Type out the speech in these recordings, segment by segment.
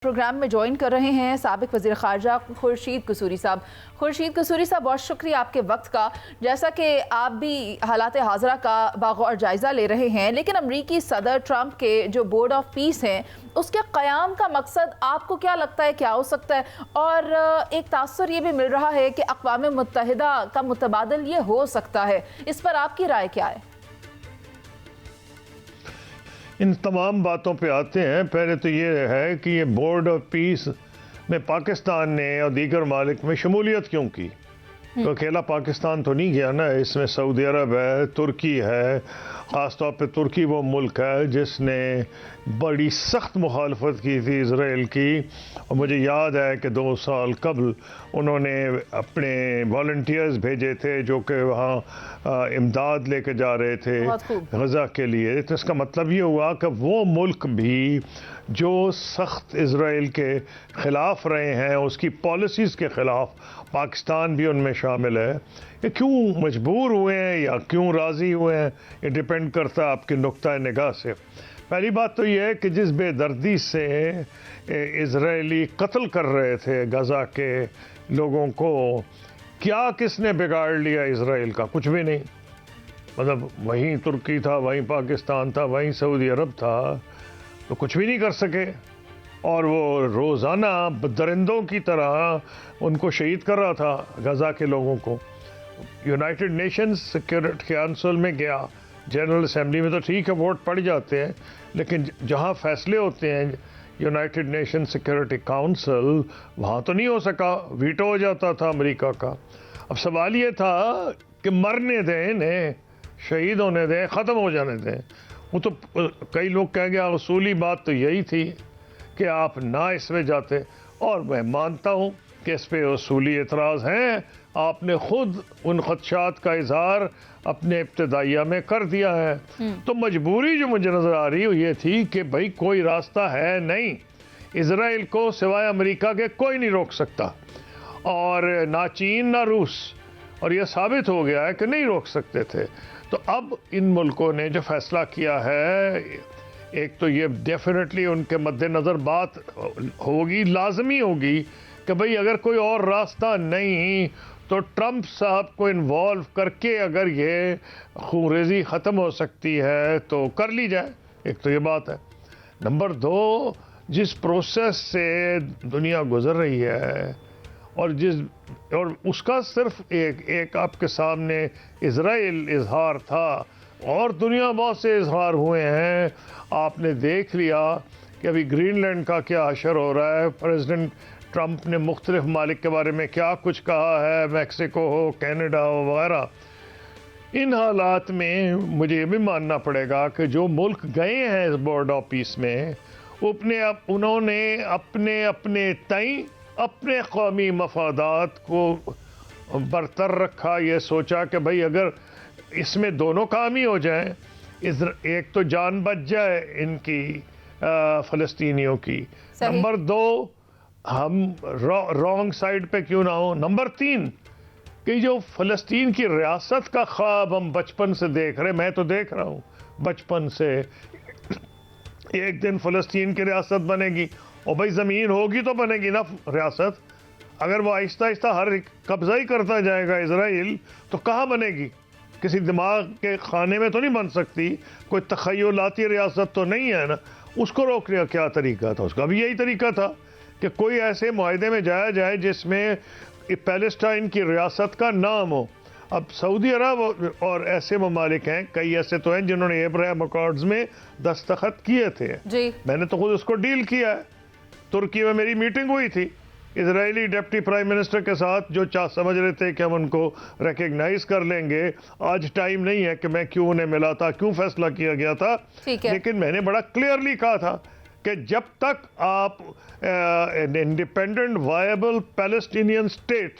Programme میں join کر رہے ہیں سابق وزیر خارجہ خورشید قصوری صاحب۔ خورشید قصوری صاحب، بہت شکریہ آپ کے وقت کا۔ جیسا کہ آپ بھی حالات حاضرہ کا باغور جائزہ لے رہے ہیں، لیکن امریکی صدر ٹرمپ کے جو بورڈ آف پیس ہیں اس کے قیام کا مقصد آپ کو کیا لگتا ہے کیا ہو سکتا ہے؟ اور ایک تاثر یہ بھی مل رہا ہے کہ اقوام متحدہ کا متبادل یہ ہو سکتا ہے، اس پر آپ کی رائے کیا ہے؟ ان تمام باتوں پہ آتے ہیں۔ پہلے تو یہ ہے کہ یہ بورڈ آف پیس میں پاکستان نے اور دیگر ممالک میں شمولیت کیوں کی؟ تو اکیلا پاکستان تو نہیں گیا نا، اس میں سعودی عرب ہے، ترکی ہے، خاص طور پہ ترکی وہ ملک ہے جس نے بڑی سخت مخالفت کی تھی اسرائیل کی، اور مجھے یاد ہے کہ 2 سال قبل انہوں نے اپنے والنٹیئرز بھیجے تھے جو کہ وہاں امداد لے کے جا رہے تھے غزہ کے لیے۔ تو اس کا مطلب یہ ہوا کہ وہ ملک بھی جو سخت اسرائیل کے خلاف رہے ہیں، اس کی پالیسیز کے خلاف، پاکستان بھی ان میں شامل ہے۔ یہ کیوں مجبور ہوئے ہیں یا کیوں راضی ہوئے ہیں، یہ ڈیپینڈ کرتا ہے آپ کی نقطہ نگاہ سے۔ پہلی بات تو یہ ہے کہ جس بے دردی سے اسرائیلی قتل کر رہے تھے غزہ کے لوگوں کو، کیا کس نے بگاڑ لیا اسرائیل کا؟ کچھ بھی نہیں۔ مطلب وہیں ترکی تھا، وہیں پاکستان تھا، وہیں سعودی عرب تھا، تو کچھ بھی نہیں کر سکے، اور وہ روزانہ درندوں کی طرح ان کو شہید کر رہا تھا غزہ کے لوگوں کو۔ یونائٹڈ نیشنز سیکورٹی کونسل میں گیا، جنرل اسمبلی میں تو ٹھیک ہے ووٹ پڑ جاتے ہیں، لیکن جہاں فیصلے ہوتے ہیں یونائٹڈ نیشن سیکورٹی کونسل، وہاں تو نہیں ہو سکا، ویٹو ہو جاتا تھا امریکہ کا۔ اب سوال یہ تھا کہ مرنے دیں انہیں، شہید ہونے دیں، ختم ہو جانے دیں۔ وہ تو کئی لوگ کہیں گے اصولی بات تو یہی تھی کہ آپ نہ اس میں جاتے، اور میں مانتا ہوں کہ اس پہ اصولی اعتراض ہیں۔ آپ نے خود ان خدشات کا اظہار اپنے ابتدائیہ میں کر دیا ہے۔ تو مجبوری جو مجھے نظر آ رہی ہے یہ تھی کہ بھئی کوئی راستہ ہے نہیں، اسرائیل کو سوائے امریکہ کے کوئی نہیں روک سکتا، اور نہ چین نہ روس، اور یہ ثابت ہو گیا ہے کہ نہیں روک سکتے تھے۔ تو اب ان ملکوں نے جو فیصلہ کیا ہے، ایک تو یہ ڈیفینیٹلی ان کے مد نظر بات ہوگی، لازمی ہوگی کہ بھئی اگر کوئی اور راستہ نہیں تو ٹرمپ صاحب کو انوالو کر کے اگر یہ خونریزی ختم ہو سکتی ہے تو کر لی جائے۔ ایک تو یہ بات ہے۔ نمبر 2، جس پروسیس سے دنیا گزر رہی ہے، اور اس کا صرف ایک آپ کے سامنے اسرائیل اظہار تھا، اور دنیا بہت سے اظہار ہوئے ہیں۔ آپ نے دیکھ لیا کہ ابھی گرین لینڈ کا کیا حشر ہو رہا ہے، پریزیڈنٹ ٹرمپ نے مختلف ممالک کے بارے میں کیا کچھ کہا ہے، میکسیکو ہو، کینیڈا ہو وغیرہ۔ ان حالات میں مجھے یہ بھی ماننا پڑے گا کہ جو ملک گئے ہیں اس بورڈ آف پیس میں، انہوں نے اپنے تئیں اپنے قومی مفادات کو برتر رکھا، یہ سوچا کہ بھئی اگر اس میں دونوں کام ہی ہو جائیں، ایک تو جان بچ جائے ان کی فلسطینیوں کی، نمبر 2 ہم رانگ سائڈ پہ کیوں نہ ہو، نمبر 3 کہ جو فلسطین کی ریاست کا خواب ہم بچپن سے دیکھ رہے، میں تو دیکھ رہا ہوں بچپن سے، ایک دن فلسطین کی ریاست بنے گی، اور بھئی زمین ہوگی تو بنے گی نا ریاست۔ اگر وہ آہستہ آہستہ ہر قبضہ ہی کرتا جائے گا اسرائیل، تو کہاں بنے گی؟ کسی دماغ کے خانے میں تو نہیں بن سکتی، کوئی تخیلاتی ریاست تو نہیں ہے نا۔ اس کو روکنے کا کیا طریقہ تھا؟ اس کا بھی یہی طریقہ تھا کہ کوئی ایسے معاہدے میں جایا جائے جس میں پیلسٹائن کی ریاست کا نام ہو۔ اب سعودی عرب اور ایسے ممالک ہیں، کئی ایسے تو ہیں جنہوں نے ابراہیم اکارڈز میں دستخط کیے تھے، میں نے تو خود اس کو ڈیل کیا ہے۔ ترکی میں میری میٹنگ ہوئی تھی اسرائیلی ڈپٹی پرائم منسٹر کے ساتھ، جو سمجھ رہے تھے کہ ہم ان کو ریکگنائز کر لیں گے۔ آج ٹائم نہیں ہے کہ میں کیوں انہیں ملا تھا، کیوں فیصلہ کیا گیا تھا، لیکن میں نے بڑا کلیئرلی کہا تھا کہ جب تک آپ انڈیپینڈنٹ وائبل پیلسٹینین اسٹیٹ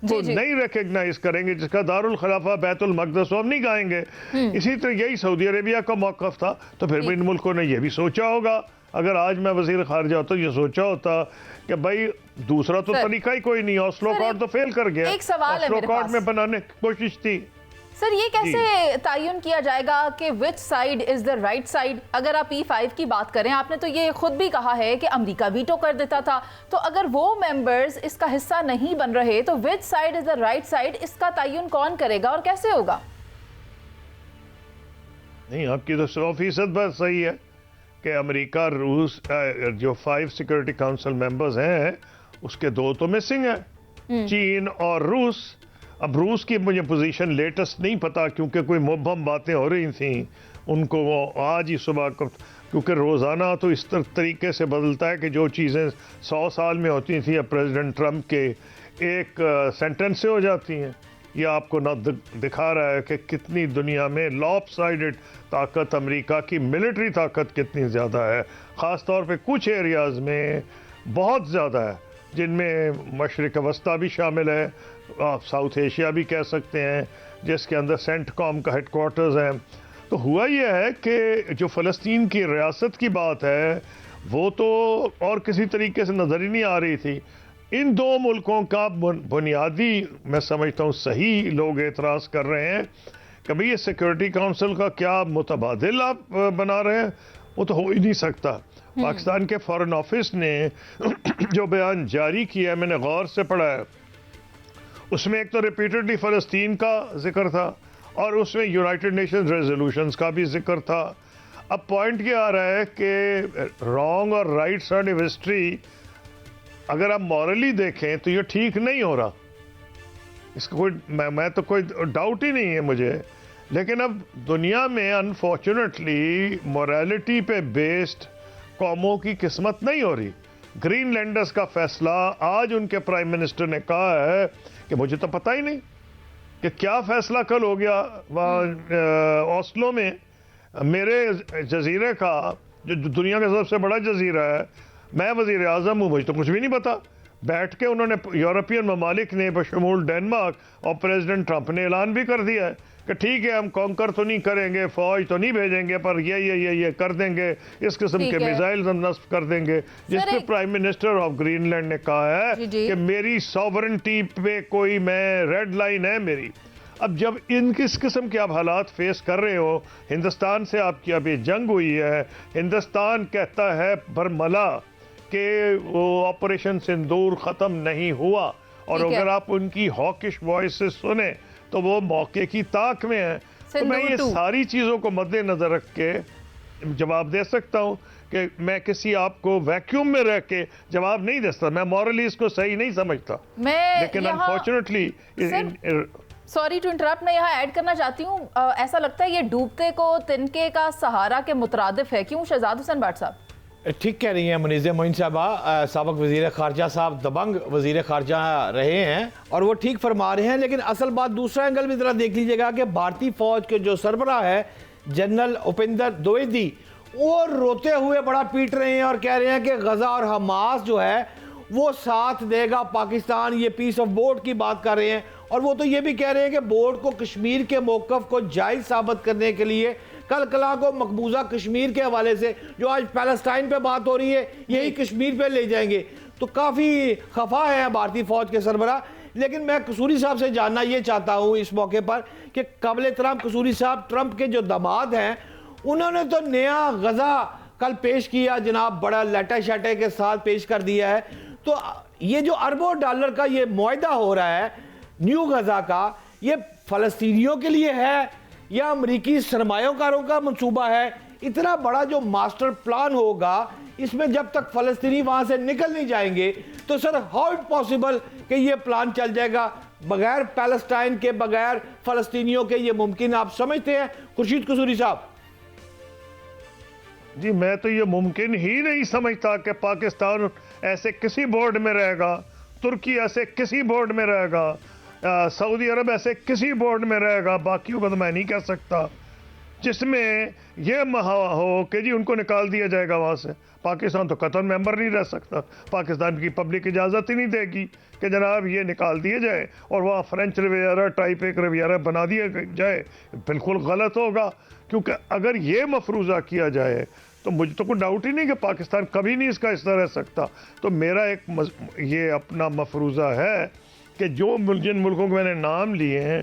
کو نہیں ریکگنائز کریں گے، جس کا دارالخلافہ بیت المقدس، ہم نہیں گائیں گے۔ اسی طرح یہی سعودی عربیہ کا موقف تھا۔ تو پھر بھی ان ملکوں نے یہ بھی سوچا ہوگا، اگر آج میں وزیر خارجہ ہوتا یہ سوچا ہوتا کہ بھائی دوسرا تو طریقہ ہی کوئی نہیں، اوسلو اکارڈ تو فیل کر گیا، اوسلو اکارڈ میں بنانے کی کوشش تھی۔ سر یہ کیسے تعین کیا جائے گا کہ which side is the right side? اگر آپ E5 کی بات کریں، آپ نے تو یہ خود بھی کہا ہے کہ امریکہ ویٹو کر دیتا تھا، تو اگر وہ ممبرز اس کا حصہ نہیں بن رہے تو which side is the right side, اس کا تعین کون کرے گا اور کیسے ہوگا؟ نہیں، آپ کی تو 100% بات صحیح ہے کہ امریکہ، روس، جو 5 سیکورٹی کاؤنسل ممبرز ہیں اس کے 2 تو مسنگ ہیں، چین اور روس۔ اب روس کی مجھے پوزیشن لیٹسٹ نہیں پتا، کیونکہ کوئی مبہم باتیں ہو رہی تھیں ان کو آج ہی صبح کو، کیونکہ روزانہ تو اس طریقے سے بدلتا ہے کہ جو چیزیں 100 سال میں ہوتی تھیں اب پریزیڈنٹ ٹرمپ کے ایک سینٹنس سے ہو جاتی ہیں۔ یہ آپ کو نہ دکھا رہا ہے کہ کتنی دنیا میں لاپ سائیڈڈ طاقت، امریکہ کی ملٹری طاقت کتنی زیادہ ہے، خاص طور پہ کچھ ایریاز میں بہت زیادہ ہے، جن میں مشرق وسطیٰ بھی شامل ہے، آپ ساؤتھ ایشیا بھی کہہ سکتے ہیں، جس کے اندر سینٹ کام کا ہیڈ کوارٹرز ہے۔ تو ہوا یہ ہے کہ جو فلسطین کی ریاست کی بات ہے وہ تو اور کسی طریقے سے نظر ہی نہیں آ رہی تھی۔ ان 2 ملکوں کا بنیادی میں سمجھتا ہوں صحیح لوگ اعتراض کر رہے ہیں کہ بھئی یہ سیکورٹی کاؤنسل کا کیا متبادل آپ بنا رہے ہیں؟ وہ تو ہو ہی نہیں سکتا۔ پاکستان کے فارن آفس نے جو بیان جاری کیا ہے، میں نے غور سے پڑھا ہے، اس میں ایک تو ریپیٹڈلی فلسطین کا ذکر تھا اور اس میں یونائٹڈ نیشنز ریزولوشنز کا بھی ذکر تھا۔ اب پوائنٹ کیا آ رہا ہے کہ رانگ اور رائٹ سائڈ آف ہسٹری اگر آپ مورلی دیکھیں تو یہ ٹھیک نہیں ہو رہا، اس کا کوئی میں تو کوئی ڈاؤٹ ہی نہیں ہے مجھے، لیکن اب دنیا میں انفارچونیٹلی موریلٹی پہ بیسڈ قوموں کی قسمت نہیں ہو رہی۔ گرین لینڈرز کا فیصلہ آج ان کے پرائم منسٹر نے کہا ہے کہ مجھے تو پتہ ہی نہیں کہ کیا فیصلہ کل ہو گیا اوسلو میں، میرے جزیرے کا جو دنیا کا سب سے بڑا جزیرہ ہے، میں وزیر اعظم ہوں، مجھے تو کچھ بھی نہیں پتا۔ بیٹھ کے انہوں نے یورپین ممالک نے بشمول ڈینمارک اور پریزیڈنٹ ٹرمپ نے اعلان بھی کر دیا ہے کہ ٹھیک ہے ہم کانکر تو نہیں کریں گے، فوج تو نہیں بھیجیں گے، پر یہ کر دیں گے، اس قسم کے میزائل ہم نصب کر دیں گے، جس پہ prime minister of Greenland نے کہا ہے کہ میری سوورنٹی پہ کوئی میں ریڈ لائن ہے میری۔ اب جب ان کس قسم کے آپ حالات فیس کر رہے ہو، ہندوستان سے آپ کی ابھی جنگ ہوئی ہے، ہندوستان کہتا ہے برملا کہ وہ آپریشن سندور ختم نہیں ہوا، اور اگر آپ ان کی ہاکش وائسز سنیں تو وہ موقع کی طاق میں ہیں۔ تو میں یہ ساری چیزوں کو مد نظر رکھ کے جواب دے سکتا ہوں کہ میں کسی آپ کو ویکیوم میں رہ کے جواب نہیں دے سکتا، میں مورلی اس کو صحیح نہیں سمجھتا، لیکن انفارچونیٹلی سوری ٹو انٹرپٹ، میں یہاں ایڈ کرنا چاہتی ہوں، ایسا لگتا ہے یہ ڈوبتے کو تنکے کا سہارا کے مترادف ہے، کیوں شہزاد حسین بٹ صاحب؟ ٹھیک کہہ رہی ہیں منیزہ معین صاحبہ، سابق وزیر خارجہ صاحب دبنگ وزیر خارجہ رہے ہیں اور وہ ٹھیک فرما رہے ہیں، لیکن اصل بات دوسرا اینگل بھی ذرا دیکھ لیجئے گا کہ بھارتی فوج کے جو سربراہ ہے جنرل اپیندر دویدی، وہ روتے ہوئے بڑا پیٹ رہے ہیں اور کہہ رہے ہیں کہ غزہ اور حماس جو ہے وہ ساتھ دے گا پاکستان، یہ پیس آف بورڈ کی بات کر رہے ہیں، اور وہ تو یہ بھی کہہ رہے ہیں کہ بورڈ کو کشمیر کے موقف کو جائز ثابت کرنے کے لیے کل کلا کو مقبوضہ کشمیر کے حوالے سے جو آج پیلسٹائن پہ بات ہو رہی ہے یہی کشمیر پہ لے جائیں گے۔ تو کافی خفا ہے بھارتی فوج کے سربراہ، لیکن میں قصوری صاحب سے جاننا یہ چاہتا ہوں اس موقع پر کہ قابل احترام قصوری صاحب، ٹرمپ کے جو داماد ہیں انہوں نے تو نیا غزہ کل پیش کیا جناب، بڑا لیٹے شیٹے کے ساتھ پیش کر دیا ہے، تو یہ جو اربوں ڈالر کا یہ معاہدہ ہو رہا ہے نیو غزہ کا، یہ فلسطینیوں کے لیے ہے یا امریکی سرمایہ کاروں کا منصوبہ ہے؟ اتنا بڑا جو ماسٹر پلان ہوگا، اس میں جب تک فلسطینی وہاں سے نکل نہیں جائیں گے تو سر ہاؤ اٹ پاسبل کہ یہ پلان چل جائے گا بغیر پیلسٹائن کے، بغیر فلسطینیوں کے؟ یہ ممکن آپ سمجھتے ہیں خورشید قصوری صاحب؟ جی میں تو یہ ممکن ہی نہیں سمجھتا کہ پاکستان ایسے کسی بورڈ میں رہے گا، ترکی ایسے کسی بورڈ میں رہے گا، سعودی عرب ایسے کسی بورڈ میں رہے گا، باقیوں کو تو میں نہیں کہہ سکتا، جس میں یہ ہو کہ جی ان کو نکال دیا جائے گا وہاں سے۔ پاکستان تو قطعاً ممبر نہیں رہ سکتا، پاکستان کی پبلک اجازت ہی نہیں دے گی کہ جناب یہ نکال دیے جائے اور وہاں فرینچ رویرہ ٹائپ ایک رویرہ بنا دیا جائے، بالکل غلط ہوگا، کیونکہ اگر یہ مفروضہ کیا جائے تو مجھے تو کوئی ڈاؤٹ ہی نہیں کہ پاکستان کبھی نہیں اس کا حصہ رہ سکتا۔ تو میرا ایک یہ اپنا مفروضہ ہے کہ جو جن ملکوں کے میں نے نام لیے ہیں